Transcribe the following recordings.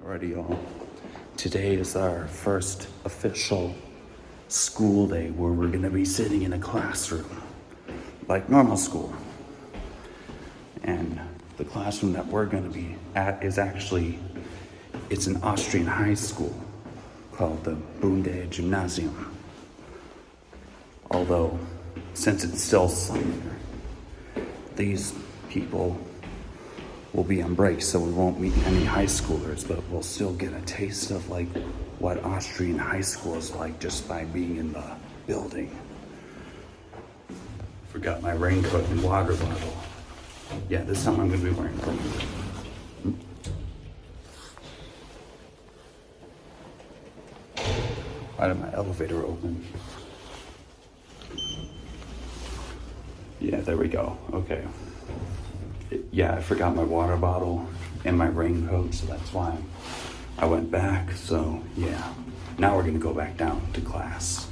Alrighty, y'all. Today is our first official school day where we're gonna be sitting in a classroom, like normal school. And the classroom that we're gonna be at is it's an Austrian high school called the Viennese Gymnasium. Although, since it's still summer, these people will be on break, so we won't meet any high schoolers, but we'll still get a taste of like what Austrian high school is like just by being in the building. Forgot my raincoat and water bottle. Yeah, this time I'm gonna be wearing rain. Why did my elevator open? Yeah, there we go. Okay. Yeah, I forgot my water bottle and my raincoat, so that's why I went back. So yeah, now we're gonna go back down to class.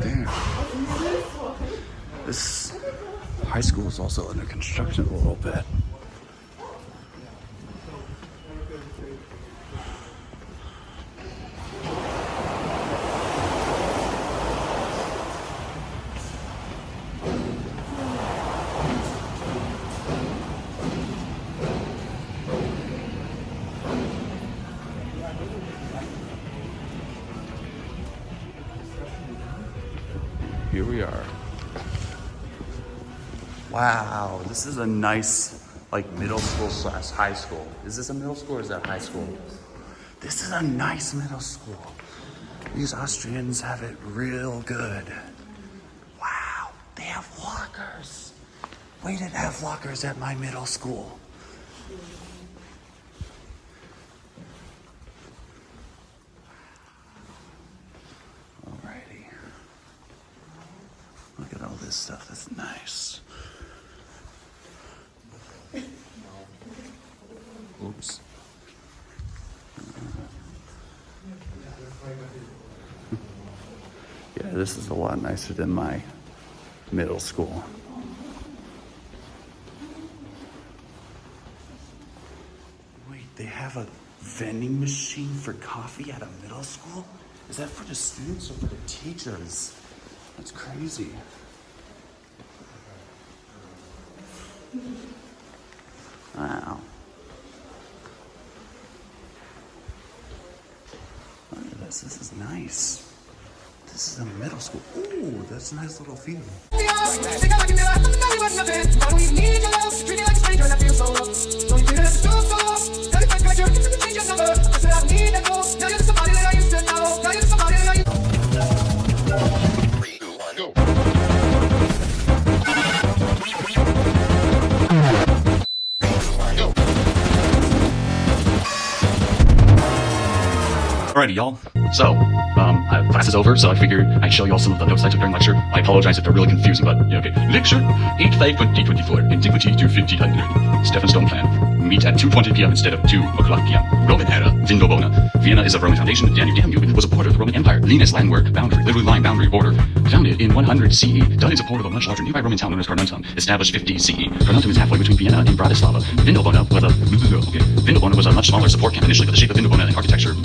Damn. This high school is also under construction a little bit. Here we are. Wow, this is a nice, like, middle school / high school. Is this a middle school or is that high school? This is a nice middle school. These Austrians have it real good. Wow, they have lockers. We didn't have lockers at my middle school. Look at all this stuff, that's nice. Oops. Yeah, this is a lot nicer than my middle school. Wait, they have a vending machine for coffee at a middle school? Is that for the students or for the teachers? That's crazy. Wow. Look at this. This is nice. This is a middle school. Ooh, that's a nice little view. Alrighty, y'all. So, class is over, so I figured I'd show y'all some of the notes I took during lecture. I apologize if they're really confusing, but yeah, okay. Lecture 8/5/2024, Antiquity to 1500. Stephansdom plan. Meet at 2:20 p.m. instead of 2 o'clock p.m. Roman era. Vindobona. Vienna is of Roman foundation. The Danube was a port of the Roman Empire. Vienese landwork boundary, literally line boundary border. Founded in 100 CE. Done is a port of a much larger nearby Roman town known as Carnuntum. Established 50 CE. Carnuntum is halfway between Vienna and Bratislava. Vindobona was a much smaller support camp initially, but the shape of Vindobona and architecture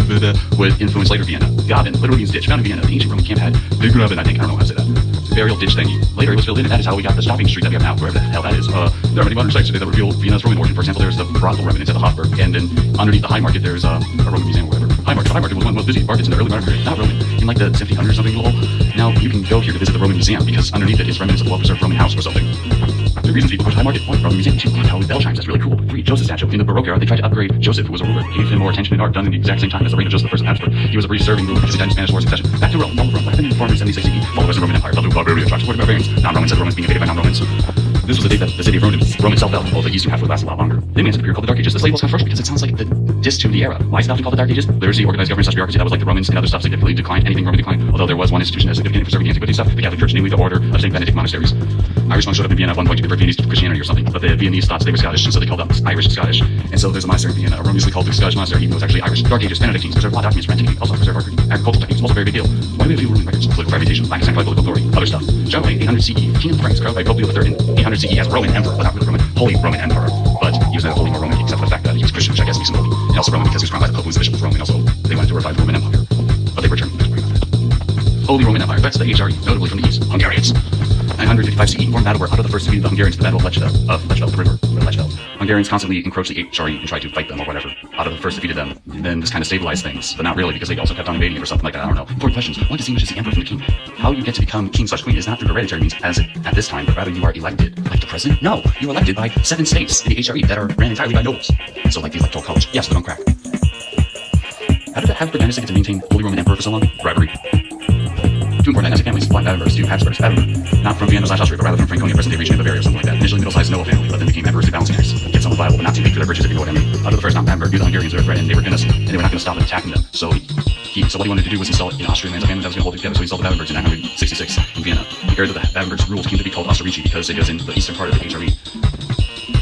would influence later Vienna. Gaben literally means ditch. Found in Vienna, the ancient Roman camp had the Graben, I think. I don't know how to say that. burial ditch thingy. Later it was filled in, and that is how we got the shopping street that we have now, wherever the hell that is. There are many modern sites today that reveal Vienna's Roman origin. For example, there's the brothel remnants at the Hofburg, and then underneath the High Market there's a Roman museum or whatever. The High Market was one of the most busy markets in the early modern period, not Roman, in like the 1700s or something. Now you can go here to visit the Roman museum because underneath it is remnants of a well-preserved Roman house or something. The reasons people go to High Market, one, Roman museum, two, Holy bell chimes, that's really cool. Three, Joseph statue. In the Baroque era, they tried to upgrade Joseph, who was a ruler, gave him more attention and art done in the exact same time as the reign of Joseph I of Habsburg. He was a brief serving ruler because he died in Spanish War succession. Back to Rome, fall of Rome, what happened in 476 AD? Fall of the Western Roman Empire, fell to barbarian attractions toward barbarians. Non-Romans said Romans being invaded by non-Romans. This was the day that the city of Rome itself fell, although the eastern half would last a lot longer. Then we entered the period called the Dark Ages. This label is controversial because it sounds like the diss to the era. Why is it often called the Dark Ages? Literacy, organized government, such bureaucracy that was like the Romans, and other stuff significantly declined. Anything Roman declined, although there was one institution that was significant in preserving the antiquity stuff, the Catholic Church, namely the order of St. Benedict monasteries. Irish monks showed up in Vienna at one point to convert Viennese to Christianity or something, but the Viennese thought they were Scottish, and so they called them Irish Scottish. And so there's a monastery in Vienna, erroneously called the Scottish monastery, even though it's actually Irish. Dark Ages, Benedictines, preserve law documents for antiquity, also preserve agricultural techniques, also a very big deal. Why do we have few ruling records? Political fragmentation, lack of centralized political authority, other stuff. Generally, 800 CE, King of France, crowned by Pope Leo III in 800 CE as Roman Emperor, but not really Roman, Holy Roman Emperor. But he was neither holy nor Roman, except for the fact that he was Christian, which I guess makes him holy. And also Roman because he was crowned by the Pope, who was the bishop of Rome, and also they wanted to revive the Roman Empire. But they were German. Holy Roman Empire, that's the HRE, notably from the east, Hungarians. 955 CE, formed battle where Otto I defeated the Hungarians in the Battle of Lechfeld, the river, or Lechfeld. Hungarians constantly encroached the HRE and tried to fight them or whatever. Otto I defeated them, and then this kind of stabilized things, but not really because they also kept on invading it or something like that. I don't know. Important questions. What distinguishes the emperor from the king? How you get to become king/queen is not through hereditary means as at this time, but rather you are elected. Like the president? No, you're elected by 7 states in the HRE that are ran entirely by nobles. So like the electoral college. Yes, but on crack. How did the Habsburg dynasty get to maintain Holy Roman Emperor for so long? Bribery. Two important dynastic families, Black Bavarians, two Habsburgs, Bavaria, not from Vienna/Austria, but rather from Franconia, present-day region of Bavaria or something like that. Initially middle-sized noble family, but then became emperors through balancing acts. Get somewhat viable, but not too big for their britches, if you know what I mean. Out of the first non-Bamberg, knew the Hungarians were a threat, and they were gonna, and they were not going to stop attacking them. So what he wanted to do was install it in Austrian lands, a family that was going to hold it together. So he installed the Bambergs in 966 in Vienna. The area that the Bambergs ruled came to be called Austrici because it was in the eastern part of the HRE.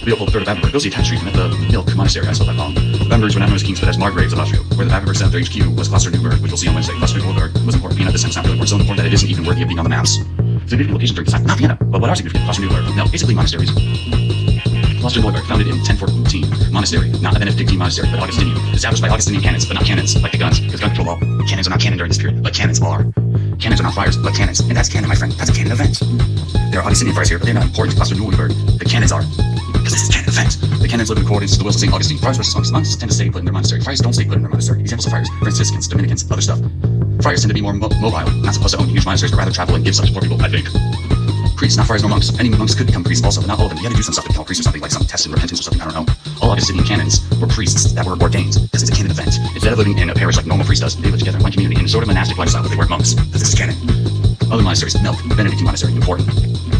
Leopold III of Bamberg built the attached street and met the Milk Monastery. I spelled that wrong. The Bambergs were not known as kings, but as margraves of Austria, where the Bamberg set up their HQ was Klosterneuburg, which we'll see on Wednesday. Klosterneuburg was important. Vienna at this time is not really important, so important that it isn't even worthy of being on the maps. Significant locations during this time, not Vienna, but what are significant? Klosterneuburg. No, basically monasteries. Klosterneuburg, founded in 1014. Monastery, not a Benedictine monastery, but Augustinian. Established by Augustinian canons, but not cannons, like the guns, because gun control law. Cannons are not canon during this period, but cannons are. Cannons are not fires, but cannons. And that's canon, my friend. That's a canon event. There are Augustinian fires here, but they're not important to Klosterneuburg. The cannons are. Because this is a canon event. The canons live in accordance to the wills of St. Augustine. Friars versus monks. Monks tend to stay put in their monastery. Friars don't stay put in their monastery. Examples of friars: Franciscans, Dominicans, other stuff. Friars tend to be more mobile, not supposed to own huge monasteries, but rather travel and give stuff to poor people, I think. Priests, not friars nor monks. Any monks could become priests also, but not all of them. You had to do some stuff to become a priest or something, like some test in repentance or something, I don't know. All Augustinian canons were priests that were ordained, because it's a canon event. Instead of living in a parish like a normal priest does, they live together in one community in a sort of monastic lifestyle, but they weren't monks, because this is canon. Other monasteries: Milk, Benedictine monastery, important.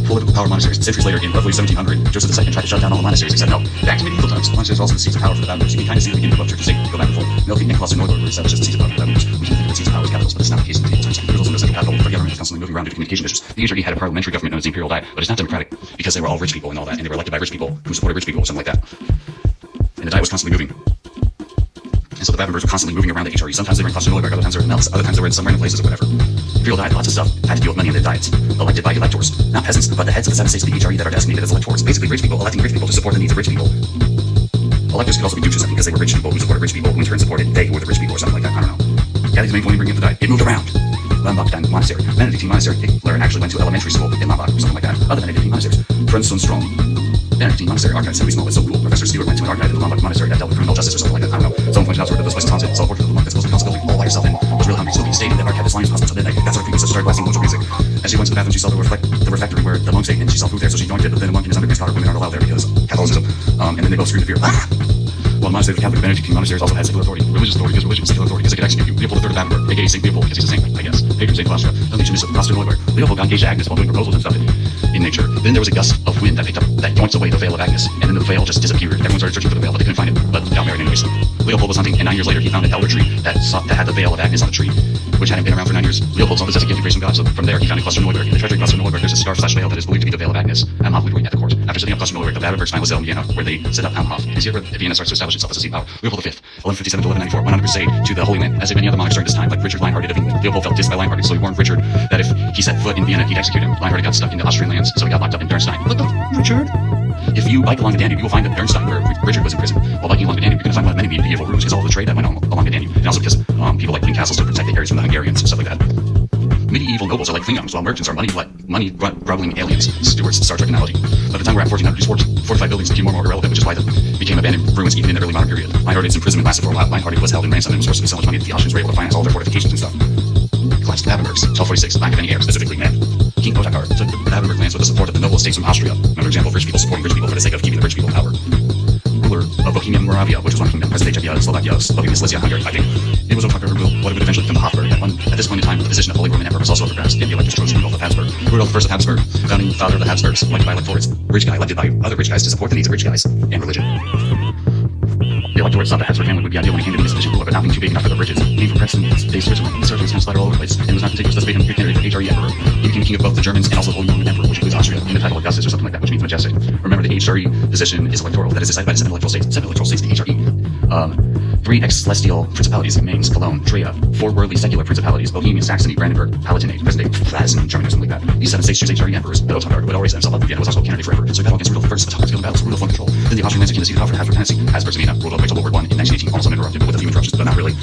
Political power monasteries. Centuries later, in roughly 1700, Joseph II tried to shut down all the monasteries except Milk. Back to medieval times, monasteries are also the seats of power for the Bavarians. You can kind of see the beginning of church and state go back and forth. Milk and Klosterneuburg were established as the seats of power for the Bavarians. We can think of the seats of power as capitals, but it's not the case in medieval times. There's also no central capital, but the government is constantly moving around due to communication issues. The HRE had a parliamentary government known as the imperial diet, but it's not democratic because they were all rich people and all that, and they were elected by rich people who supported rich people or something like that. And the diet was constantly moving. And so the Bavarians were constantly moving around the HRE. Sometimes they were in Klosterneuburg, other times they were in Melz, other times they were in some random places or whatever. Imperial diet, lots of stuff had to deal with money and their diets. Elected by electors, not peasants, but the heads of the 7 states of the HRE that are designated as electors. Basically, rich people electing rich people to support the needs of rich people. Electors could also be duces because they were rich people who supported rich people, who in turn supported they who were the rich people or something like that. I don't know. That is the main point in bringing up the diet. It moved around. Lombok Monastery, Benedictine Monastery. Hitler actually went to elementary school in Lombok or something like that. Other Benedictine monasteries. Strong. Benedictine Monastery archives, simply small, it's so cool. Professor Stewart went to an archive at the Lombok Monastery that dealt with criminal justice or something like that. I don't know. Someone pointed out to her that those places haunted. So unfortunately, the monk that's supposed to be constantly all by herself and was really hungry, so he stayed in that archive as long as possible until midnight. That's what frequently started blasting local music. As she went to the bathroom, she saw the refectory where the monks ate, and she saw food there, so she joined it. But then a monk and his undergraduate scholar women aren't allowed there because Catholicism. And then they both screamed in fear. Ah! Well, the monastery of Catholic Benedictine monasteries also has secular authority. Religious authority, because religion is secular authority, because it could execute you. Leopold III of Bamberg, aka St. Leopold, because he's a saint, I guess. Patron saint of Austria. Don't teach him of Klosterneuburg. Leopold got engaged to Agnes while doing proposals and stuff in nature. Then there was a gust of wind that picked up, that yoinked away the veil of Agnes, and then the veil just disappeared. Everyone started searching for the veil, but they couldn't find it. But got married anyways. Leopold was hunting, and 9 years later he found an elder tree that had the veil of Agnes on the tree, which hadn't been around for 9 years. Leopold's own possessed a gift of grace from God, so from there he found in Klosterneuburg. In the treasury of Klosterneuburg, there's a scarf/veil that is believed to be the veil of Agnes. Amhof would at the court. After setting up Klosterneuburg, the Bavarians finally settled in Vienna, where they set up Amhof. It's here where Vienna starts to establish itself as a seat of power. Leopold V, 1157 to 1194, went on a crusade to the Holy Land, as if any other monarchs during this time, like Richard Lionhearted of England. Leopold felt dissed by Lionhearted, so he warned Richard that if he set foot in Vienna, he'd execute him. Lionhearted got stuck in the Austrian lands, so he got locked up in Bernstein. What the Richard? If you bike along the Danube, you will find that Bernstein, where Richard was in prison. While biking along the Danube, you're going to find one of many medieval ruins because all of the trade that went on along the Danube, and also because people like putting castles to protect the areas from the Hungarians and stuff like that. medieval nobles are like Klingons, while merchants are money-grubbling aliens. Stewards, Star Trek analogy. By the time we're at 1400, these fortified buildings became more and more irrelevant, which is why they became abandoned ruins even in the early modern period. Meinhardt's imprisonment lasted for a while. Meinhardt was held in ransom and was forced to be so much money that the Austrians were able to finance all their fortifications and stuff. Collapse of the Habsburgs, 1246, lack of any heir, specifically men. King Otakar took the Habsburg lands with the support of the noble estates from Austria. Another example of rich people supporting rich people for the sake of keeping the rich people in power. Ruler of Bohemia and Moravia, which was one kingdom, present-day Czechia, Slovakia, Bohemia, Silesia, Hungary, I think. It was Otakar who what would eventually become the Habsburg. At this point in time, the position of Holy Roman Emperor was also up for grabs, and the electors chose Rudolf of Habsburg. Rudolf I of Habsburg, founding father of the Habsburgs, elected by electorates, rich guy elected by other rich guys to support the needs of rich guys and religion. The electorates thought the Habsburg family would be ideal when it came to the institution ruler, but not being too big enough for the bridges. Came from Preston, days Switzerland. He started his kind of splattered all over the place, and was not contiguous, thus making him a candidate for HRE emperor. He became king of both the Germans and also the Holy Roman Emperor, which includes Austria, in the title Augustus or something like that, which means majestic. Remember, the HRE position is electoral, that is decided by the 7 electoral states. 7 electoral states, the HRE. 3 ex-celestial principalities, Mainz, Cologne, Trier. 4 worldly secular principalities, Bohemia, Saxony, Brandenburg, Palatinate, present-day Pfalz in Germany or something like that. These 7 states choose HRE emperors, but Otakar, who had already set himself up in Vienna, was also a candidate for emperor. So he battled against Rudolf I, Otakar's killed in battles, Rudolf won control. Then the Austrian lands became the seat of power for the Habsburg tendency. Habsburgs in Vienna, Rudolf waged World War I in 1918, almost uninterrupted, but with a few interruptions, but not really.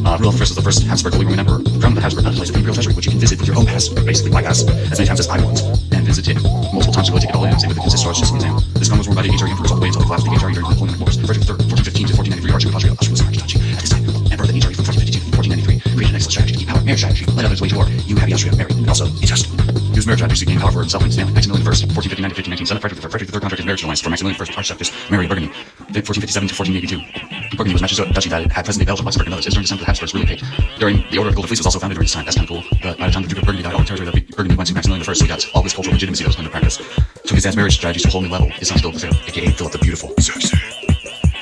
Rudolf I was the first Habsburg Holy Roman Emperor. Crown of the Habsburg, not a place of the imperial treasury, which you can visit with your own pass, basically my pass, as many times as I want, and visit it multiple times to really take it all in. Same with the consistor, just an example. This crown was worn by the HRE emperors all the way until the collapse of the HRE during the Napoleonic Wars. Frederick III, 1415 to 1493, Archduke of Austria. Austria was Archduchy. At this time, Emperor of the HRE from 1452 to 1493 created an excellent strategy to keep power. Marriage strategy led others wage war. You have Austria married, and also unjust. He was marriage strategy to gain power for himself and his family. Maximilian I, 1459 to 1519, son of Frederick III. Frederick III contracted marriage alliance for Maximilian I, Archduchess Mary Burgundy, 1457 to 1482. Burgundy was a duchy that had present-day Belgium, Luxembourg, and others. It was during this time that the Habsburgs really picked. During the Order of the Golden Fleece was also founded during this time. That's kind of cool. But by the time the Duke of Burgundy died, all the territory that Burgundy went to Maximilian I, so he got all this cultural legitimacy that was under practice. Took his dad's marriage strategies to a whole new level. His son Philip V, aka Philip the Beautiful. Sexy.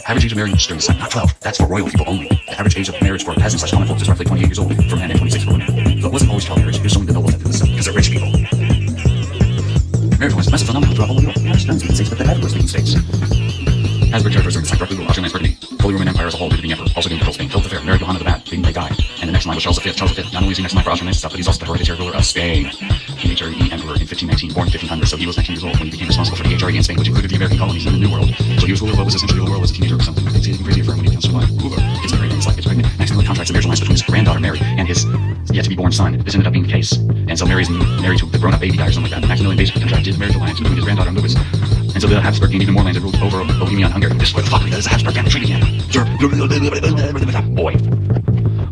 Average age of marriage during this time, not 12. That's for royal people only. The average age of marriage for peasants/common folks is roughly 28 years old for men and 26 for women. So it wasn't always child marriage. It was showing the nobles that did this stuff because they're rich people. Marriage was a massive phenomenon throughout all of Europe. Not just United States, but the Habsburg-speaking states. Habsburg territories during this time directly ruled Austrian lands Burgundy. Holy Roman Empire as a whole due to the emperor, also gained control of Spain. Philip the Fair married Johanna the Bad, they died. And the next in line was Charles V. Charles V, not only is he next in line for Austrian lands and stuff, but he's also the hereditary ruler of Spain. King HRE emperor in 1519, born in 1500, so he was 19 years old when he became responsible for the HRE in Spain, which included the American colonies in the New World. So he was ruler of what was essentially the world as a teenager or something. Things getting crazy for him when he becomes survived. Hoover gets married and his life gets pregnant. Maximilian contracts a marriage alliance between his granddaughter Mary and his yet-to-be-born son. This ended up being the case. And so Mary's married to the grown-up baby guy or something like that. Maximilian basically contracted a marriage alliance between his granddaughter and Louis. And so the Habsburg gained even more land and ruled over Bohemia and Hungary. This is where the fuck is the Habsburg family treaty camp. Boy.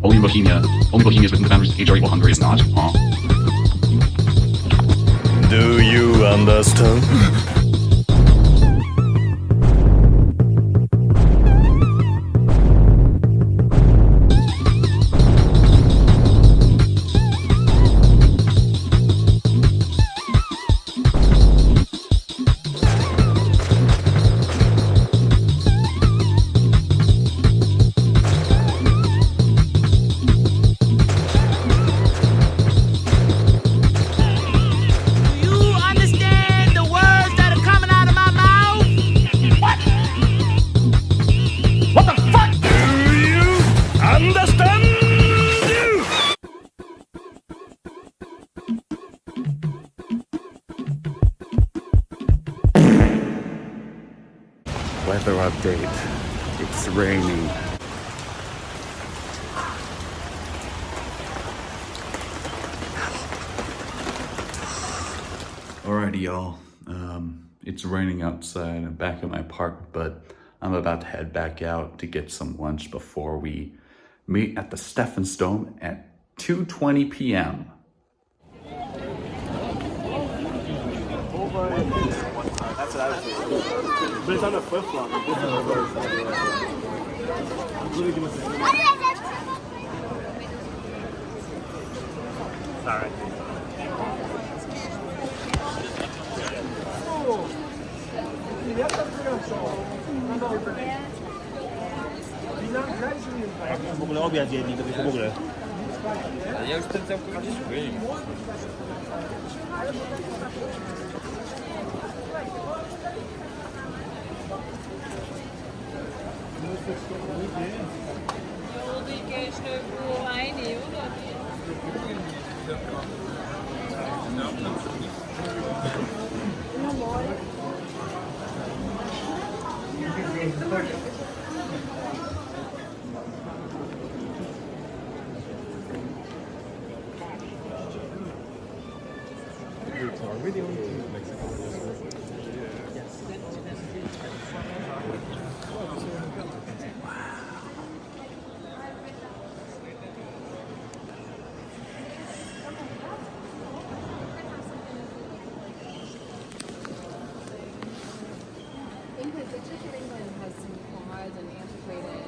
Only Bohemia is within the boundaries of HRE, while Hungary is not. Do you understand? Weather update. It's raining. Alrighty, y'all. It's raining outside. I'm back at my apartment, but I'm about to head back out to get some lunch before we meet at the Stephansdom at 2:20 p.m. That's what I was thinking. But it's on a flip-flop. Sorry. W ogóle obiad jedli, to w ogóle. Ale ja już ten całkowicie szukuję. England, the Church of England has some odd and antiquated.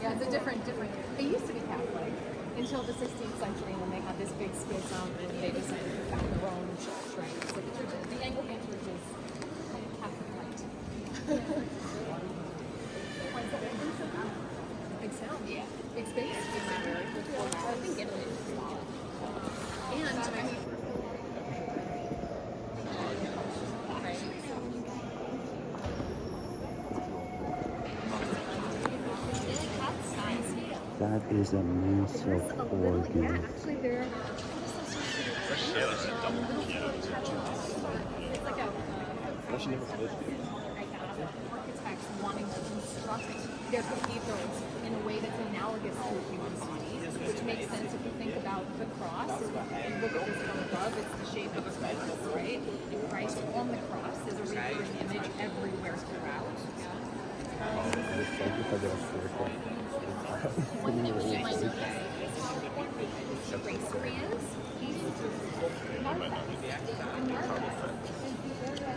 Yeah, it's a different. It used to be Catholic until the 16th century when they had this big schism and they decided to found their own church, right? So the Anglican Church is kind of Catholic light. Big sound, yeah. Big space. I think Italy as well. And I mean, That is a massive organ. yeah, actually they're it's like a architects wanting to construct their cathedrals in a way that's analogous to a human body, which makes sense if you think about the cross. If you look at this from above, it's the shape of a cross, right? And Christ on the cross is a recurring image everywhere throughout.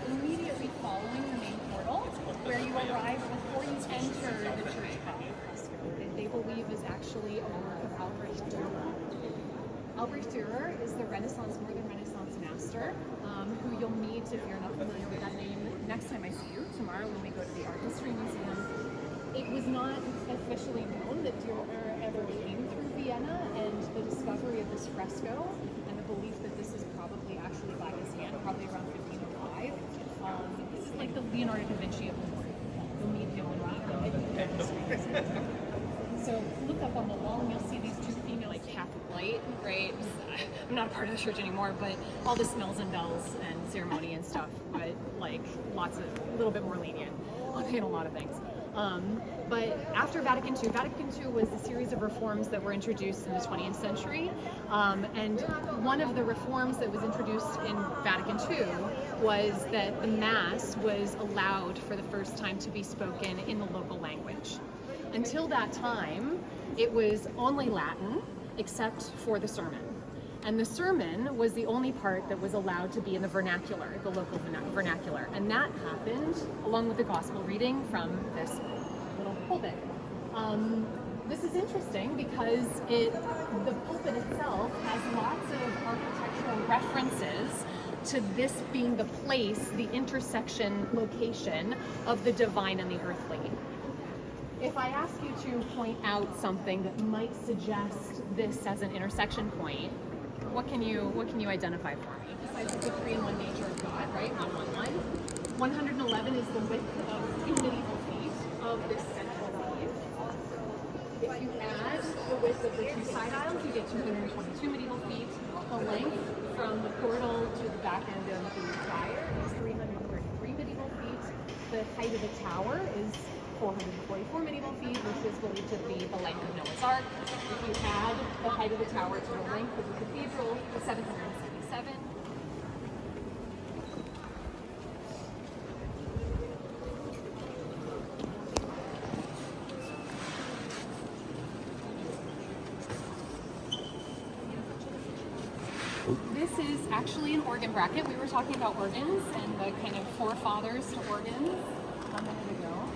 Immediately following the main portal, where you arrive before you enter the church hall. They believe is actually a work of Albrecht Dürer. Albrecht Dürer is the Northern Renaissance master, who you'll meet if you're not familiar with that name next time I see you, tomorrow when we go to the Art History Museum. It was not officially known that Dürer ever came through Vienna, and the discovery of this fresco and the belief that this is probably actually by his hand, probably around 1505. This is like the Leonardo da Vinci of the morning. You'll meet him around. So look up on the wall and you'll see these two female, like Catholic light, right? I'm not a part of the church anymore, but all the smells and bells and ceremony and stuff, but like lots of, a little bit more lenient on a lot of things. But after Vatican II was a series of reforms that were introduced in the 20th century. And one of the reforms that was introduced in Vatican II was that the Mass was allowed for the first time to be spoken in the local language. Until that time, it was only Latin, except for the sermon. And the sermon was the only part that was allowed to be in the vernacular, the local vernacular. And that happened along with the gospel reading from this little pulpit. This is interesting because the pulpit itself has lots of architectural references to this being the place, the intersection location of the divine and the earthly. If I ask you to point out something that might suggest this as an intersection point, what can you identify for me? Besides the 3-in-1 nature of God, right? 111. 111 is the width of 2 medieval feet of this central nave. If you add the width of the 2 side aisles, you get 222 medieval feet. The length from the portal to the back end of the choir is 333 medieval feet. The height of the tower is 444 medieval feet, which is believed to be the length of Noah's Ark. If you add the height of the tower to the length of the cathedral, it's 777. This is actually an organ bracket. We were talking about organs and the kind of forefathers to organs a minute ago.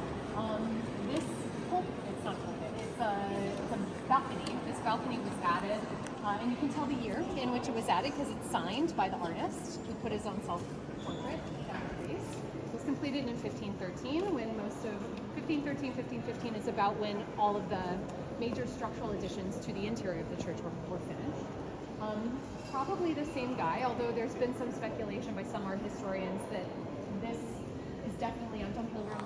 This pulpit, it's not a pulpit, it's a balcony. This balcony was added, and you can tell the year in which it was added because it's signed by the artist who put his own self-portrait on the face. It was completed in 1513, when most of 1515 is about when all of the major structural additions to the interior of the church were finished. Probably the same guy, although there's been some speculation by some art historians that this is definitely Anton Pilgrim.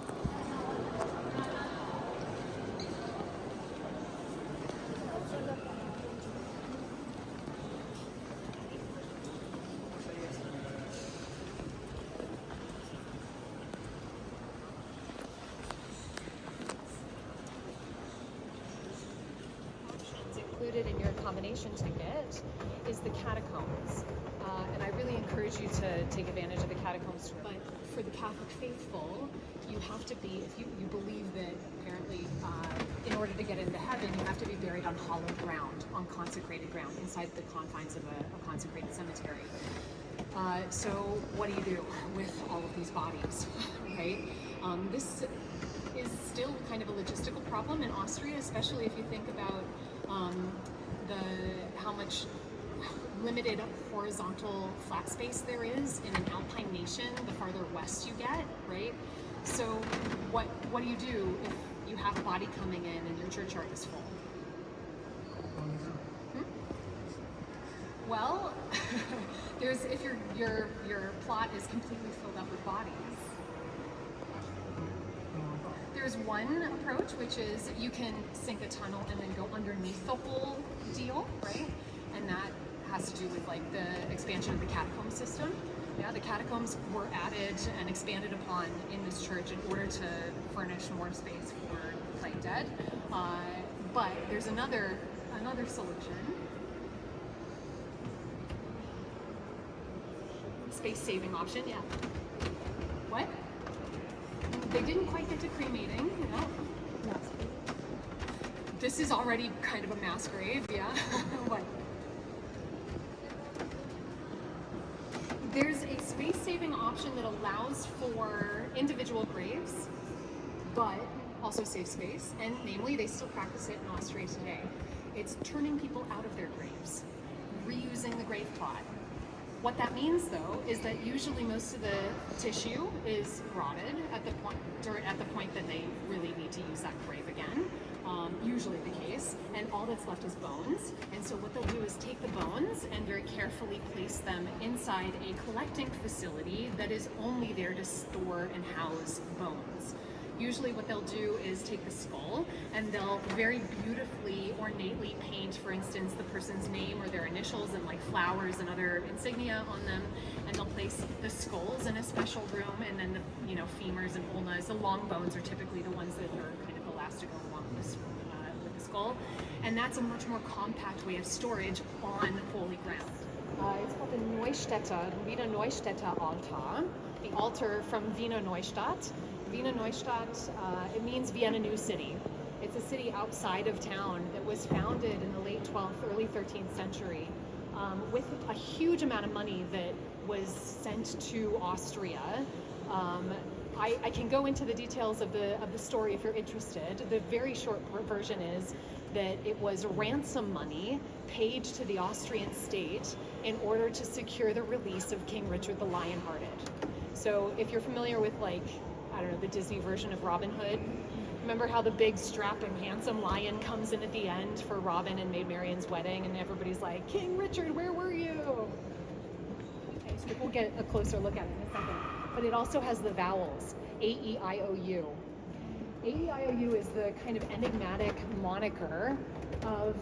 Included in your combination ticket is the catacombs, and I really encourage you to take advantage of the catacombs. But for the Catholic faithful, you have to be, if you believe that apparently in order to get into heaven, you have to be buried on hallowed ground, on consecrated ground, inside the confines of a consecrated cemetery. So what do you do with all of these bodies, right? This is still kind of a logistical problem in Austria, especially if you think about how much limited horizontal flat space there is in an alpine nation the farther west you get, right? So what do you do if you have a body coming in and your churchyard is full? Well, if your plot is completely filled up with bodies. There's one approach, which is you can sink a tunnel and then go underneath the whole deal, right? And that has to do with like the expansion of the catacomb system. Yeah, the catacombs were added and expanded upon in this church in order to furnish more space for the plague dead. But there's another solution. Space-saving option, yeah. What? They didn't quite get to cremating, you know. This is already kind of a mass grave, yeah. What? There's a space-saving option that allows for individual graves, but also saves space, and namely, they still practice it in Austria today. It's turning people out of their graves, reusing the grave plot. What that means, though, is that usually most of the tissue is rotted at the point that they really need to use that grave again. Usually the case, and all that's left is bones. And so what they'll do is take the bones and very carefully place them inside a collecting facility that is only there to store and house bones. Usually what they'll do is take the skull and they'll very beautifully, ornately paint, for instance, the person's name or their initials and like flowers and other insignia on them, and they'll place the skulls in a special room, and then the femurs and ulnas, the long bones are typically the ones that are kind of the last to go along with the skull, and that's a much more compact way of storage on holy ground. It's called the Wiener Neustädter altar, the altar from Wiener Neustadt. Wiener Neustadt, it means Vienna New City. It's a city outside of town that was founded in the late 12th, early 13th century with a huge amount of money that was sent to Austria. I can go into the details of the story if you're interested. The very short version is that it was ransom money paid to the Austrian state in order to secure the release of King Richard the Lionhearted. So if you're familiar with, like, I don't know, the Disney version of Robin Hood, remember how the big strapping handsome lion comes in at the end for Robin and Maid Marian's wedding, and everybody's like, King Richard, where were you? Okay, so we'll get a closer look at it in a second. But it also has the vowels, A-E-I-O-U. A-E-I-O-U is the kind of enigmatic moniker of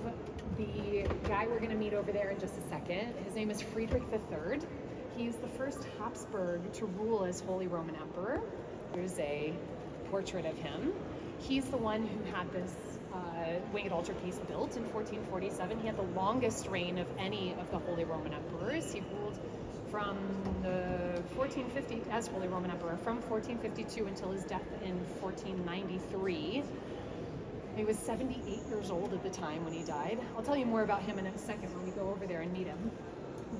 the guy we're going to meet over there in just a second. His name is Friedrich III. He's the first Habsburg to rule as Holy Roman Emperor. There's a portrait of him. He's the one who had this winged altarpiece built in 1447. He had the longest reign of any of the Holy Roman Emperors. He ruled from the 1450 as Holy Roman Emperor from 1452 until his death in 1493. He was 78 years old at the time when he died. I'll tell you more about him in a second when we go over there and meet him.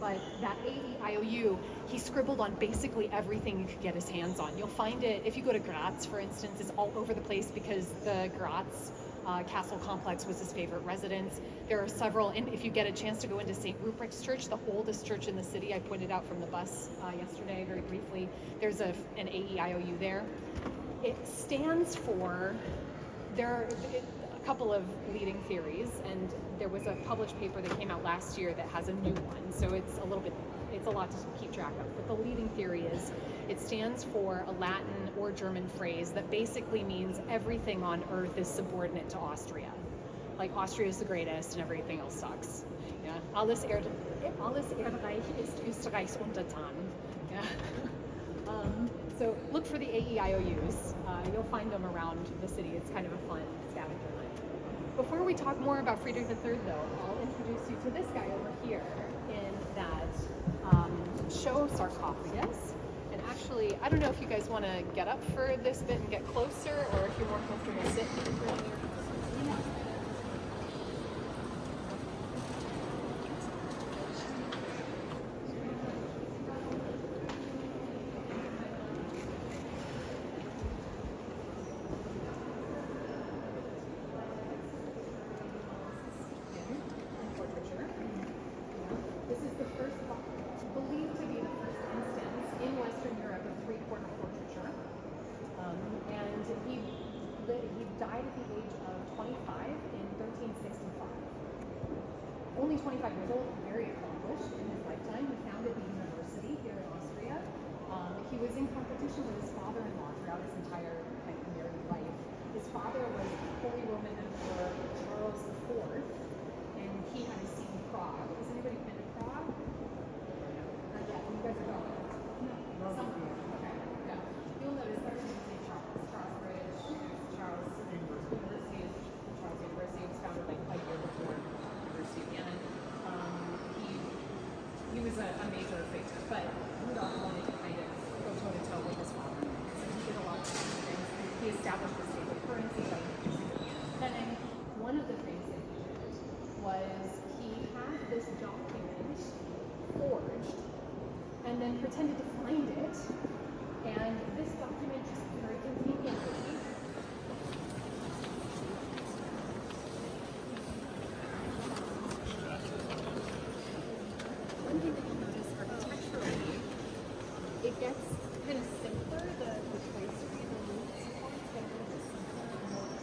But that A-E-I-O-U, he scribbled on basically everything he could get his hands on. You'll find it, if you go to Graz, for instance, it's all over the place because the Graz castle complex was his favorite residence. There are several, and if you get a chance to go into St. Ruprecht's Church, the oldest church in the city, I pointed out from the bus yesterday very briefly, there's an A-E-I-O-U there. It stands for, there are a couple of leading theories, and there was a published paper that came out last year that has a new one, so it's a lot to keep track of. But the leading theory is it stands for a Latin or German phrase that basically means everything on earth is subordinate to Austria. Like Austria is the greatest and everything else sucks. Yeah. Alles Erdreich ist Österreichs Untertan. Yeah. So look for the AEIOUs. You'll find them around the city. It's kind of a fun scavenger hunt. Before we talk more about Friedrich III, though, I'll introduce you to this guy over here in that show sarcophagus. And actually, I don't know if you guys want to get up for this bit and get closer, or if you're more comfortable sitting. died at the age of 25 in 1365. Only 25 years old, very accomplished in his lifetime. He founded the university here in Austria. He was in competition with his father-in-law throughout his entire kind of married life. His father was Holy Roman Emperor Charles IV, and he had a seat in Prague. Has anybody been to Prague? Not yet. You guys are going? No. Some of you. Okay. Yeah. You'll notice there's St. Charles Bridge, Charles University. Charles University was founded like a year before University of Vienna. He was a major figure, but Rudolph wanted to kind of go toe-to-toe with his father. So he did a lot of things. He established a stable currency by introducing the Vienna Pfennig. One of the things that he did was he had this document forged and then pretended to find it. And this document just very conveniently one thing that you'll notice architecturally, it gets kind of simpler, the tracery, the roof supports get a little bit simpler and more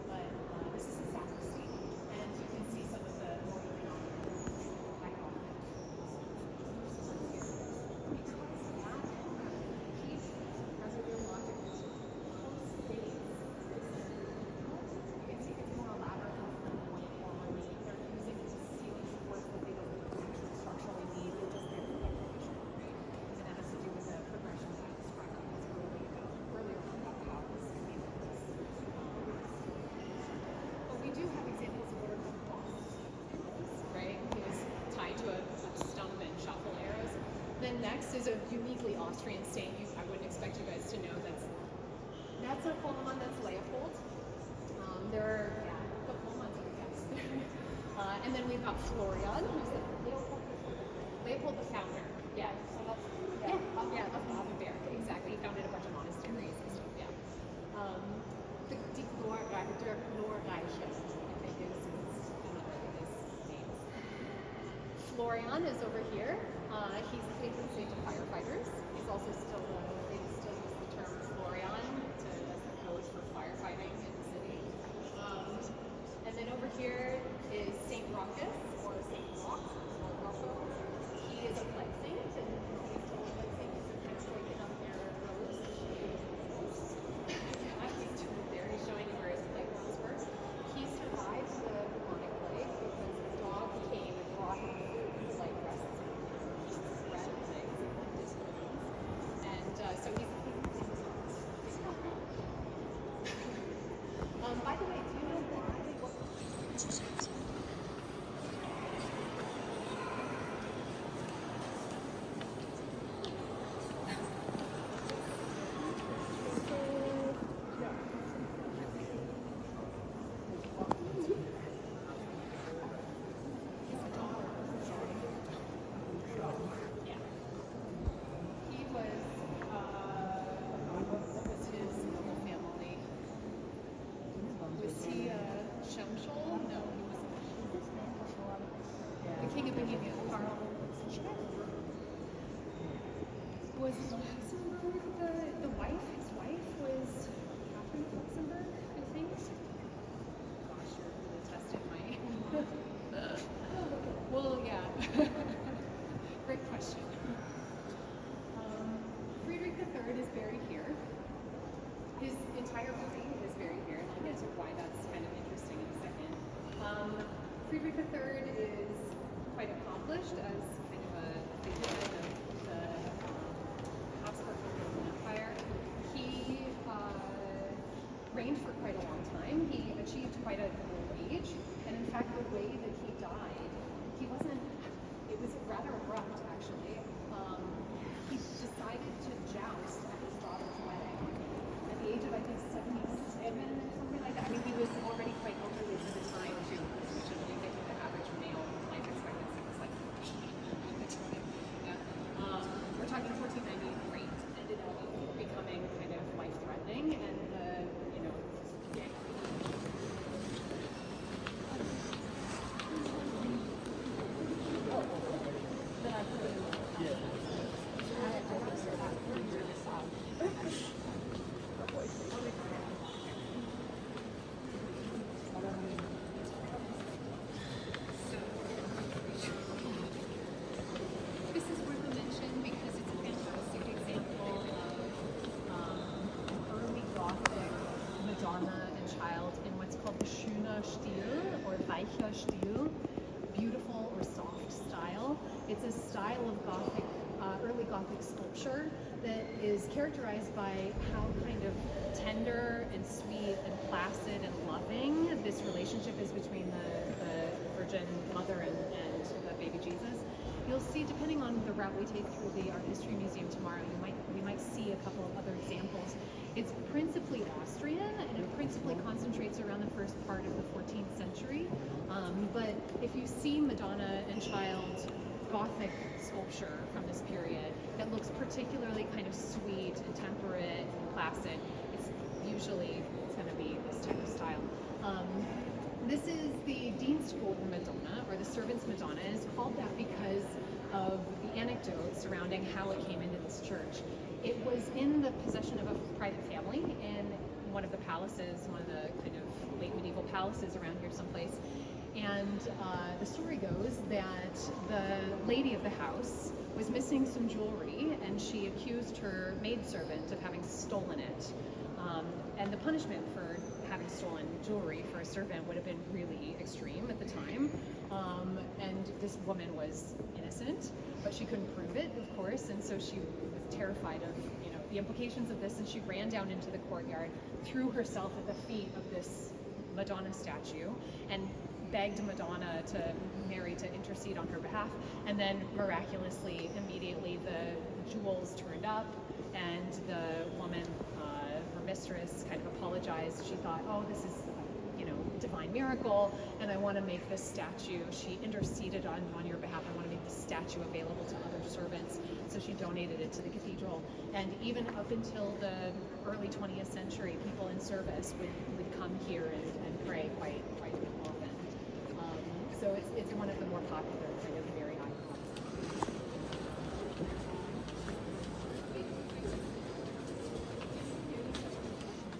but this is the sacristy, and you can see some of the more Then next is a uniquely Austrian saint. I wouldn't expect you guys to know that's a Pullman, that's Leopold. There are, the Pullmans are yes. And then we've got Florian, who's the Leopold the founder. Yeah. So that's of Baden-Württemberg. Exactly. He founded a bunch of monasteries and stuff. Yeah. Die Glorreiche, I think is another of his names. Florian is over here. He's the patron saint of firefighters. He's also still they still use the term Florian as the code for firefighting in the city. And then over here is Saint Rochus, or Saint Roch, or Rocco. He is a plague saint, and he's still a plague saint. He's kind of pointing up their nose. He's doing there. He's showing you where his plague wounds were. He survived the bubonic plague because his dog came and brought him food, like rests and bread and things, and his wounds. And so he's by the way, do you know why? Was Luxembourg the wife? His wife was Catherine of Luxembourg, I think. Gosh, you're really testing my. Well, yeah. Great question. Friedrich III is buried here. His entire body is buried here, and I'll get to why that's kind of interesting in a second. Friedrich III is quite accomplished as kind of a figurehead of the Habsburg Empire. He reigned for quite a long time. He achieved quite an old age, and in fact, the way that he died, it was rather abrupt actually. He decided to joust at his daughter's wedding at the age of, I think, 77 or something like that. I mean, he was already quite elderly for the time too, which I think that the average male life expectancy was like 40 at the time. Yeah. We're talking 1493, ended up becoming kind of life-threatening, and Madonna and Child in what's called the schöner Stil or weicher Stil, beautiful or soft style. It's a style of Gothic, early Gothic sculpture that is characterized by how kind of tender and sweet and placid and loving this relationship is between the Virgin Mother and the baby Jesus. You'll see, depending on the route we take through the Art History Museum tomorrow, we might see a couple of other examples. It's principally Austrian, and it principally concentrates around the first part of the 14th century. But if you see Madonna and Child Gothic sculpture from this period that looks particularly kind of sweet and temperate and placid, it's going to be this type of style. This is the Dienstboten Madonna, or the Servant's Madonna, and it's called that because of the anecdote surrounding how it came into this church. It was in the possession of a private family in one of the palaces, one of the kind of late medieval palaces around here someplace. And the story goes that the lady of the house was missing some jewelry, and she accused her maidservant of having stolen it. And the punishment for having stolen jewelry for a servant would have been really extreme at the time. And this woman was innocent, but she couldn't prove it, of course, and so she was terrified of, the implications of this, and she ran down into the courtyard, threw herself at the feet of this Madonna statue, and begged Madonna to Mary to intercede on her behalf, and then miraculously, immediately, the jewels turned up, and the woman, her mistress, kind of apologized. She thought, oh, this is divine miracle, and I want to make this statue. She interceded on your behalf. I want to make this statue available to other servants. So she donated it to the cathedral. And even up until the early 20th century, people in service would come here and pray quite often. So it's one of the more popular kind of Mary icons.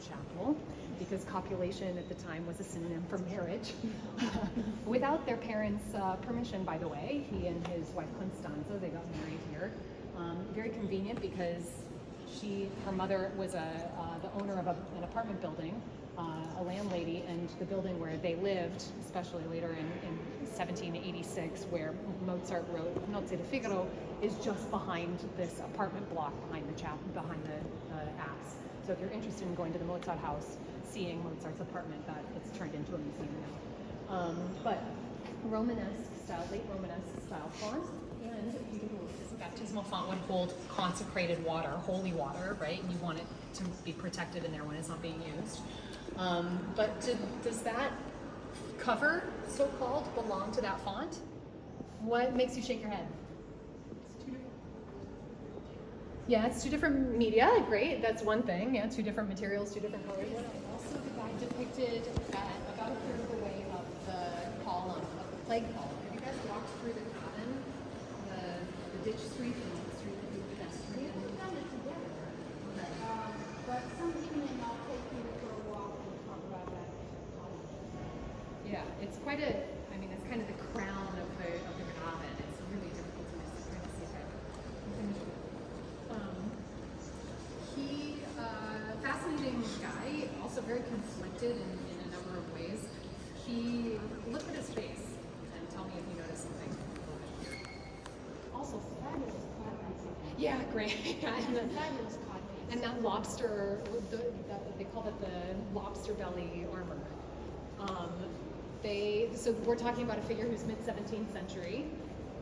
Chapel, because copulation at the time was a synonym for marriage. Without their parents' permission, by the way. He and his wife Constanza, they got married here. Very convenient because her mother was the owner of an apartment building, a landlady, and the building where they lived, especially later in 1786, where Mozart wrote Nozze di Figaro, is just behind this apartment block, behind the apse. So if you're interested in going to the Mozart house, seeing Mozart's apartment, that it's turned into a museum now. But Romanesque style, late Romanesque style font, and this baptismal font would hold consecrated water, holy water, right? And you want it to be protected in there when it's not being used. But does that cover, so-called, belong to that font? What makes you shake your head? Yeah, it's two different media. Great, that's one thing. Yeah, two different materials, two different colors. Also, the guy depicted at about a third of the way up the column, of the plague column. Have you guys walked through the cabin, the ditch street, and the street that you pedestrian? We've done it together. Okay. But some evening I'll take you for a walk and talk about that. Yeah, it's quite a. I mean, it's kind of the crown of the cabin. It's really difficult to miss. Trying to see if I can finish it. Fascinating guy, also very conflicted in a number of ways. Look at his face and tell me if you notice something. Also fabulous codpiece. Yeah, great. Fabulous codpiece. And that lobster, they call it the lobster belly armor. So we're talking about a figure who's mid-17th century.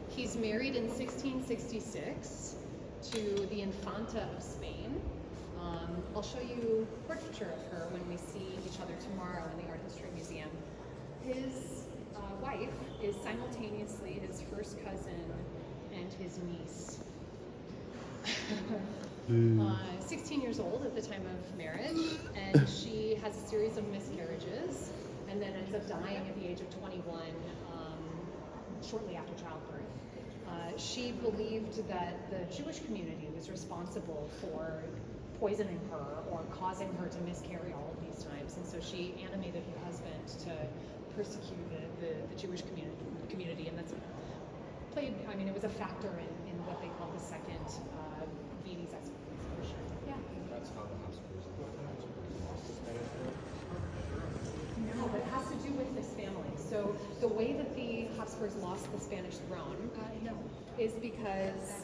He's married in 1666 to the Infanta of Spain. I'll show you a portraiture of her when we see each other tomorrow in the Art History Museum. His wife is simultaneously his first cousin and his niece. 16 years old at the time of marriage, and she has a series of miscarriages and then ends up dying at the age of 21 shortly after childbirth. She believed that the Jewish community was responsible for poisoning her or causing her to miscarry all of these times, and so she animated her husband to persecute the Jewish community, and that's played. I mean, it was a factor in what they called the second Viennese expedition. Yeah. That's how the Habsburgs lost Spain. the way that the Habsburgs lost the Spanish throne is because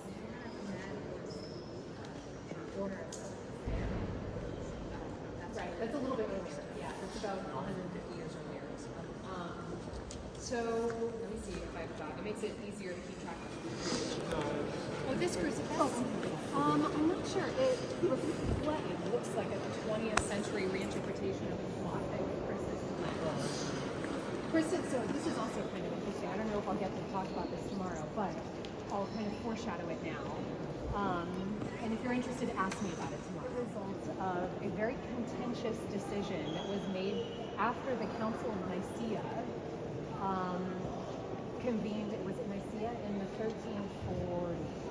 right, that's a little bit earlier. Yeah, that's about 150 years earlier. So let me see if I've got. It makes it easier to keep track of. Oh, this crucifix. I'm not sure. It looks like a 20th century reinterpretation of the Gothic Christus. So this is also kind of interesting. I don't know if I'll get to talk about this tomorrow, but I'll kind of foreshadow it now. And if you're interested, ask me about it tomorrow. The result of a very contentious decision that was made after the Council of Nicaea convened. Was it Nicaea in the 1340s?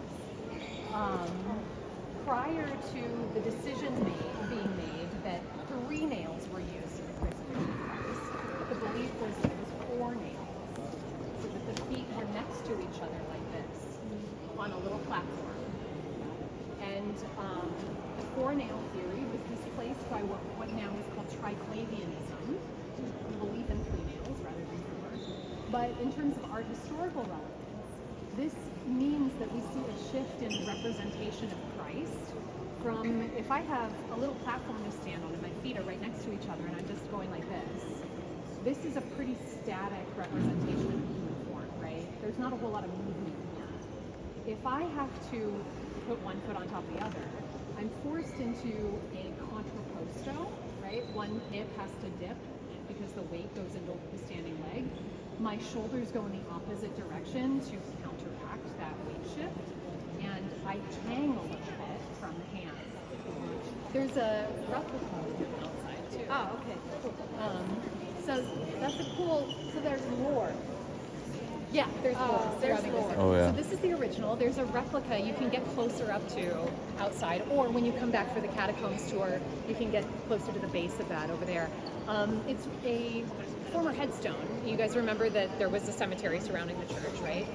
Prior to the decision being made that 3 nails were used in the crucifixion device, the belief was that it was 4 nails, so that the feet were next to each other like this on a little platform. And the 4-nail theory was displaced by what now is called triclavianism, the belief in 3 nails rather than 4. But in terms of art historical relevance, this means that we see a shift in representation of Christ from, if I have a little platform to stand on and my feet are right next to each other and I'm just going like this is a pretty static representation of the human form, right? There's not a whole lot of movement here. If I have to put one foot on top of the other, I'm forced into a contrapposto, right? One hip has to dip because the weight goes into the standing leg. My shoulders go in the opposite direction to counteract that weight shift, and I hang a little bit from the hands. There's a replica outside too. Oh, okay. So that's a cool. So there's more. Yeah, there's more. There's more. Oh, yeah. So this is the original. There's a replica you can get closer up to outside, or when you come back for the catacombs tour, you can get closer to the base of that over there. It's a former headstone. You guys remember that there was a cemetery surrounding the church, right?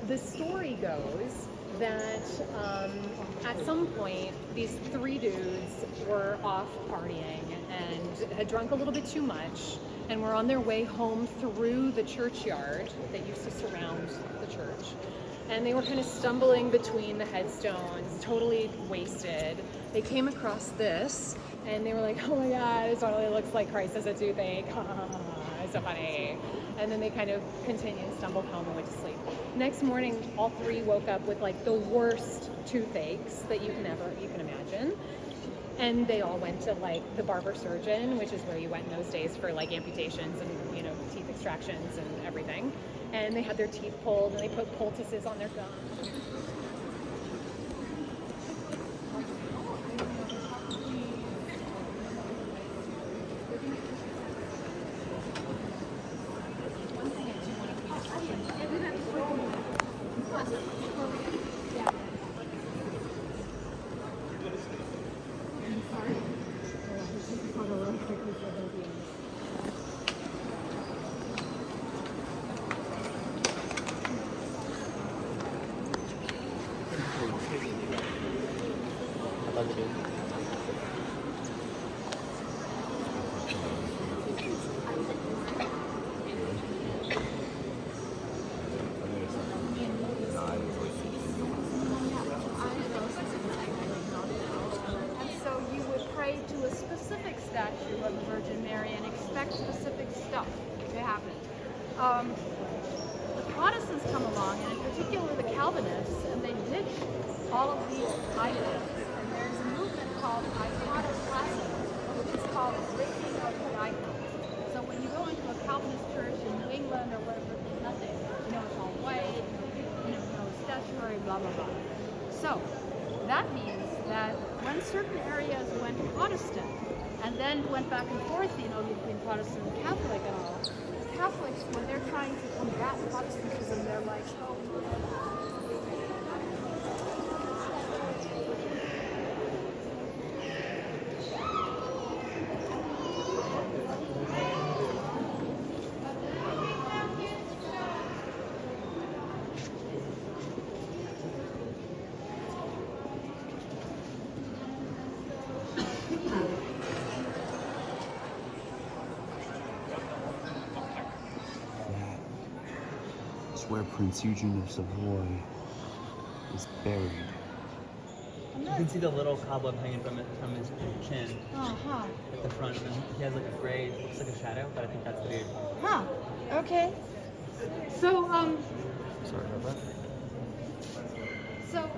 The story goes that at some point, these 3 dudes were off partying and had drunk a little bit too much, and were on their way home through the churchyard that used to surround the church. And they were kind of stumbling between the headstones, totally wasted. They came across this, and they were like, oh my God, it totally looks like Christ as a toothache. It's so funny. And then they kind of continued and stumbled home and went to sleep. Next morning, all 3 woke up with like the worst toothaches that you can imagine. And they all went to like the barber surgeon, which is where you went in those days for like amputations and, teeth extractions and everything. And they had their teeth pulled, and they put poultices on their gums. To a specific statue of the Virgin Mary and expect specific stuff to happen. The Protestants come along, and in particular the Calvinists, and they ditch all of these icons. And there's a movement called iconoclasm, which is called breaking of the icons. So when you go into a Calvinist church in New England or wherever, there's nothing. It's all white, no statuary, blah, blah, blah. So that means that when certain areas went Protestant and then went back and forth, between Protestant and Catholic and all, Catholics, when they're trying to combat Protestantism, they're like, oh, where Prince Eugene of Savoy is buried. You can see the little cobweb hanging from his chin Uh-huh. at the front, and then he has like a gray, looks like a shadow, but I think that's the beard. Huh. Okay. So, Sorry about that. So,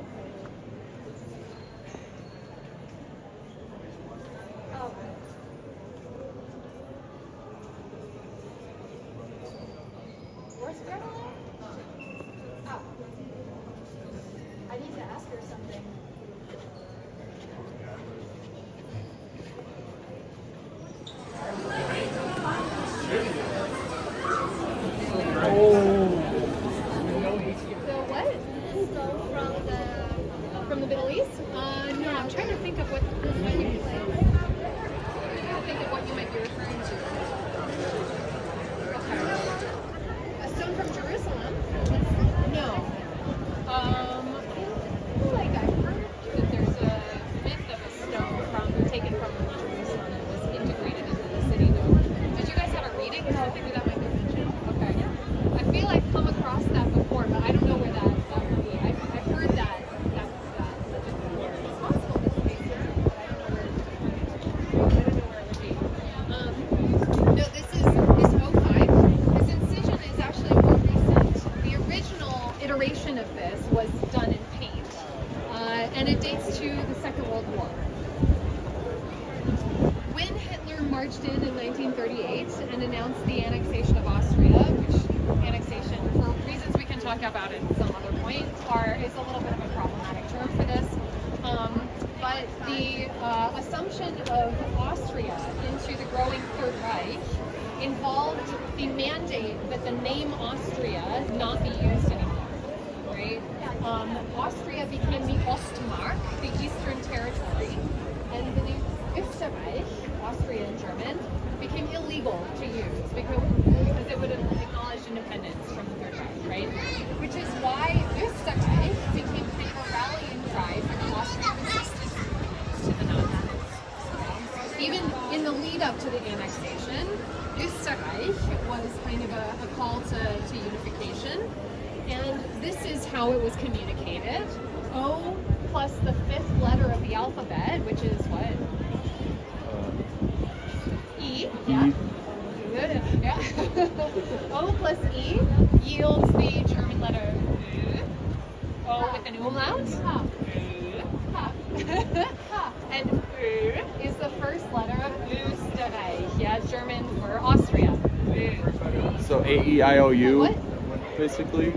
where's Grandma? Oh. I need to ask her something. The what? From the Middle East? No, I'm trying to think of what you might be referring to. Okay. A stone from Jerusalem? No. I feel like I heard that there's a myth of a stone taken from Jerusalem and was integrated into the city though. Did you guys have a reading? Because I think that might be mentioned. Okay. I feel like I've come across that before, but I don't know where that would be. I've heard that legend before. It's possible this case here, but I don't know where it would be. No, this is this 05. This incision is actually more recent. The original iteration of this was done in paint, and it dates to the Second World War. When Hitler marched in 1938 and announced the annexation of Austria, which annexation, for reasons we can talk about at some other point, is a little bit of a problematic term for this. But the assumption of Austria into the growing Third Reich involved the mandate that the name Austria not be used anymore, right? Austria became the Ostmark, the Eastern Territory, and the name Österreich, Austria in German, became illegal to use because it would have acknowledged independence from the Third Reich, right? Which is why Österreich became kind of a rallying cry for the Austrian resistance to the Nazis. Even in the lead up to the annexation, Österreich was kind of a call to unification, and this is how it was communicated. O plus the fifth letter of the alphabet, which is what? E. Yeah. Good. Yeah. O plus E yields the German letter Ö. O with an umlaut. And Ö is the first letter of Österreich. Yeah, German for Austria. So A-E-I-O-U, What? basically?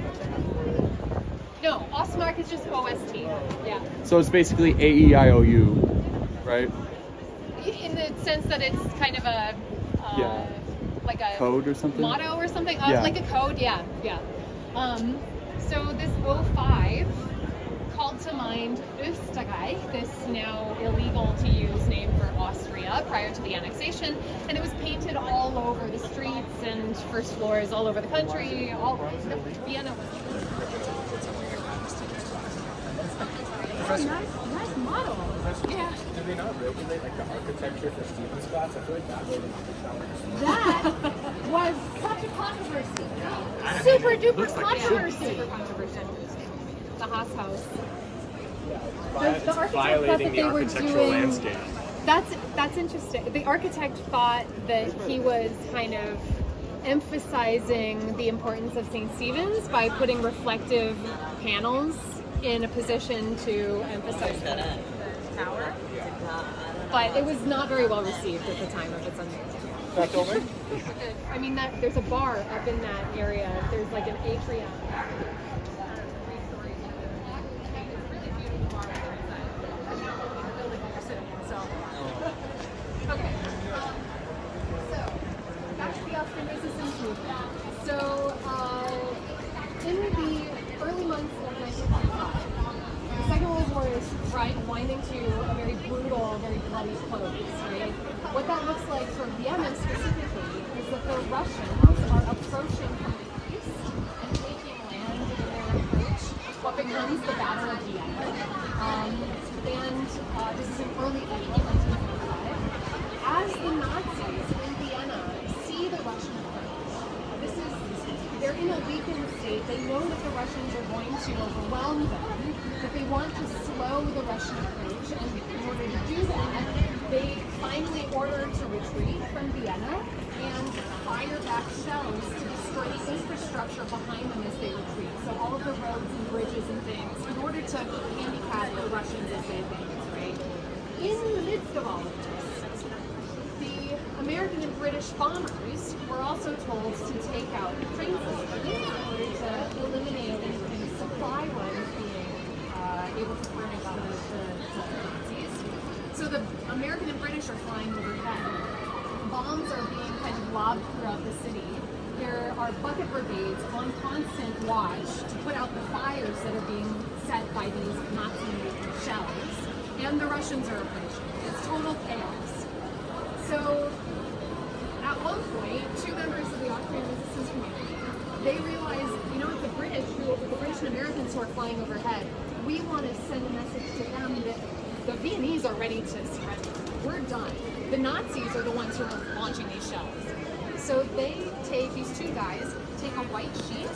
No, Ostmark is just OST. Yeah. So it's basically A-E-I-O-U, right? In the sense that it's kind of a Yeah. like a Code or something? motto or something. Yeah. Like a code. Yeah. So this 05 called to mind Österreich, this now illegal to use name for Austria prior to the annexation, and it was painted all over the streets and first floors all over the country. Vienna was. Nice model. Yeah. Do they not regulate like the architecture for Stephansdom? I feel like that would That was such a controversy. Super duper controversy. Super controversial. The Haas house. The architect thought that they were doing. landscape. That's interesting. The architect thought that he was kind of emphasizing the importance of St. Stephen's by putting reflective panels in a position to emphasize the tower. But it was not very well received at the time of its unveiling. I mean, there's a bar up in that area. There's like an atrium. Okay. So, back to the Austrian resistance movement. So, in the early months of 1945, the Second World War is winding to a very brutal, very bloody close, right? What that looks like for Vienna specifically is that the Russians are approaching from the east and taking land in their approach, what becomes the Battle of Vienna. This is in early April 1945. As the Nazis in Vienna see the Russian approach, they're in a weakened state. They know that the Russians are going to overwhelm them, but they want to slow the Russian approach. And in order to do that, they finally order to retreat from Vienna and fire back shells to destroy the infrastructure behind them as they retreat. So all of the roads and bridges and things, in order to handicap the Russians as they advance, right? In the midst of all of this, the American and British bombers were also told to take out train systems in order to eliminate any kind of supply runs being able to furnish the Nazis. So the American and British are flying overhead. Bombs are being kind of lobbed throughout the city. There are bucket brigades on constant watch to put out the fires that are being set by these Nazi shells. And the Russians are approaching. It's total chaos. So at one point, two members of the Austrian resistance community, they realized, you know what, the British and Americans who are flying overhead, we want to send a message to them that the Viennese are ready to surrender. We're done. The Nazis are the ones who are launching these shells. So these two guys take a white sheet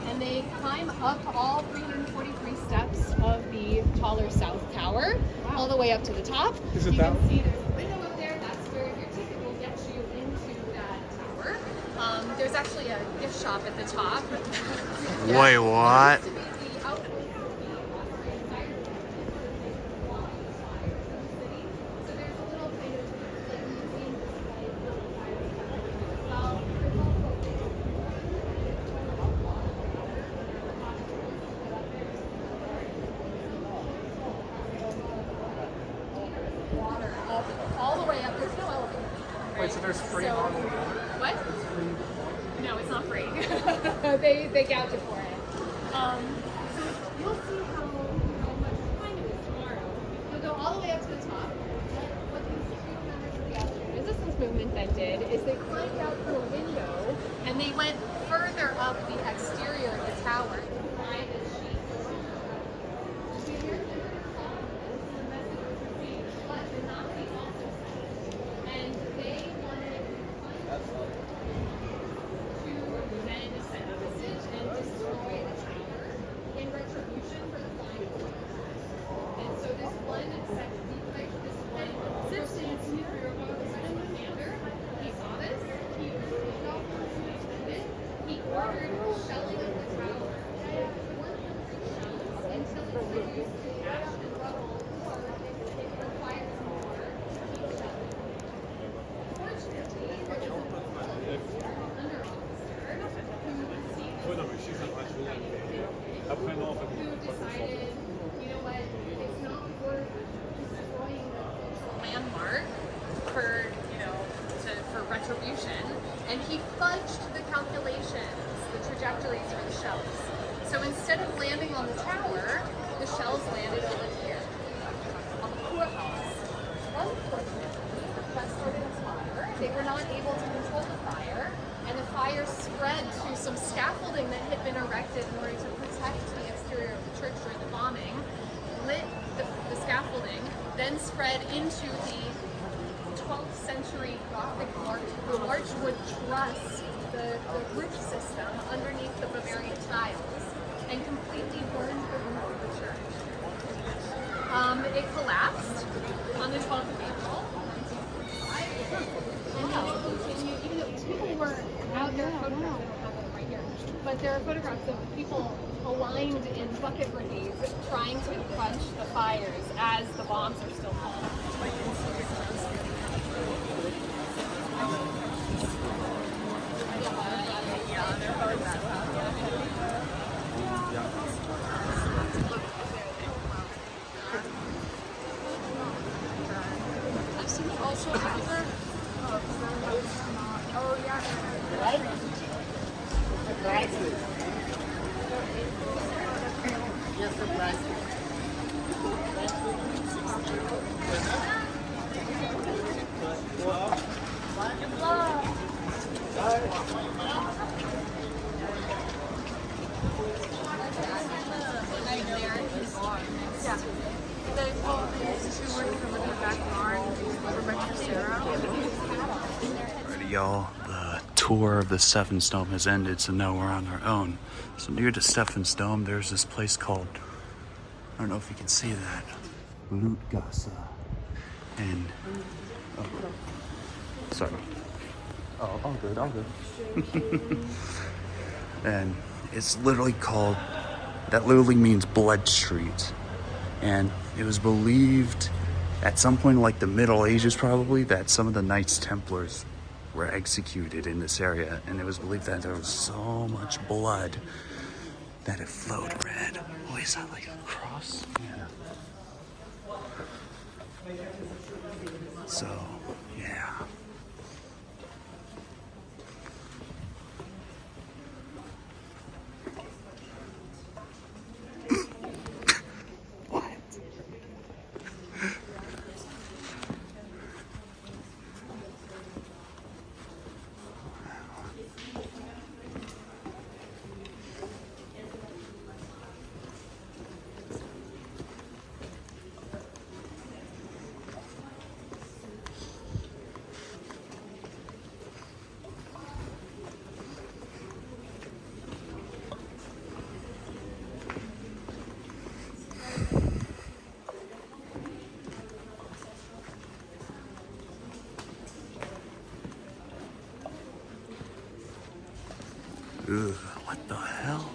and they climb up all 343 steps of the taller South Tower, all the way up to the top. You can see there's a window up there. That's where your ticket will get you into that tower. There's actually a gift shop at the top. Wait, what? All the way up. There's no elevator. Right? Wait, so there's free on the What? No, it's not free. they gouge it for it. So you'll see how much time it is tomorrow. You'll go all the way up to the top. What these two members of the Austrian resistance movement then did is they climbed out through a window and they went further up the exterior of the tower. Behind this sheet. The American the message was received, but the Nazis also sent it. And they wanted to then send a message and destroy the tower in retribution for the flying force. And so this one substance commander, he saw this, he ordered shelling of the tower, 100 shells, until it reduced to ash and rubble, or if it requires more, keep shelling. Fortunately, there was a under officer who received who decided, you know what, it's not worth destroying the landmark for, for retribution, and he fudged the calculations, the trajectories for the shells. So instead of landing on the tower, the shells landed over here, on the courthouse. Unfortunately, that started a fire. They were not able to control the fire, and the fire spread to some scaffolding that had been erected in order to protect the exterior of the church during the bombing, lit the scaffolding, then spread into the 12th century Gothic larchwood truss, the roof system underneath the Bavarian tiles, and completely burned the roof of the church. It collapsed on the 12th of April. And then it continued, even though people were out there photographs, I don't have them right here, but there are photographs of people aligned in bucket brigades trying to quench the fires as the bombs are still falling. I've seen it also after. Oh yeah. Right? Surprises. Yes, surprises. Ready, y'all. The tour of the Stephansdom has ended, so now we're on our own. So near the Stephansdom, there's this place called, I don't know if you can see that, Blutgasse. And, oh, sorry. Oh, all good, all good. And it's literally called, that literally means Blood Street. And it was believed at some point in like the Middle Ages probably that some of the Knights Templars were executed in this area, and it was believed that there was so much blood that it flowed red. Oh, is that like a cross? Yeah. So, yeah. Ugh, what the hell?